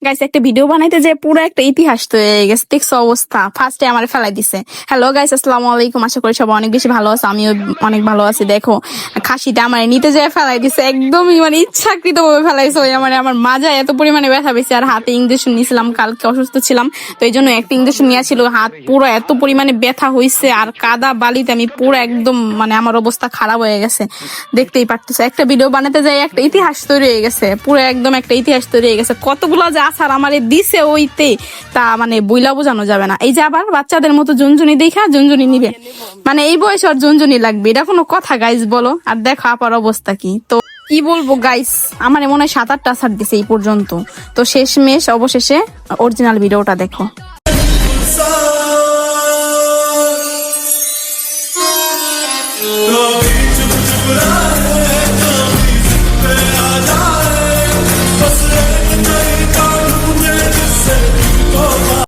Guys একটা video বানাইতে যে পুরো একটা ইতিহাস তো হয়ে গেছে, দেখছো অবস্থা। ফার্স্টে আমার ফেলাই দিছে। হ্যালো গাইস, আসসালামু আলাইকুম। আশা করি সবাই অনেক বেশি ভালো আছে, আমিও অনেক ভালো আছি। দেখো খাসিটা আমার নিতে যেয়ে ফেলাই দিছে, একদমই মানে ইচ্ছাকৃত ভাবে ফেলাইছে। ওই আমার মাজায় এত পরিমাণে ব্যথা পেয়েছে, আর হাতে ইঞ্জেকশন নিয়েছিলাম, কালকে অসুস্থ ছিলাম, তো এই জন্য একটা ইঞ্জেকশন নিয়েছিল। হাত পুরো এত পরিমাণে ব্যথা হয়েছে, আর কাদা বালিতে আমি পুরো একদম মানে আমার অবস্থা খারাপ হয়ে গেছে, দেখতেই পারতেছে। একটা ভিডিও বানাতে যাই একটা ইতিহাস তৈরি হয়ে গেছে, পুরো একদম একটা ইতিহাস তৈরি হয়ে গেছে। কতগুলো যে আসার আমার দিছে ওইতে, তা মানে বইলা বোঝানো যাবে না। এই যে আবার বাচ্চাদের মতো ঝুনঝুনি দেখা ঝুনঝুনি নিবে, মানে এই বয়সে আর ঝুনঝুনি লাগবে, এটা কোনো কথা গাইস বলো? আর দেখো আপার অবস্থা কি, তো কি বলবো গাইস, আমার মনে হয় 7-8টা আসার দিছে এই পর্যন্ত। তো শেষমেশ অবশেষে অরিজিনাল ভিডিওটা দেখো।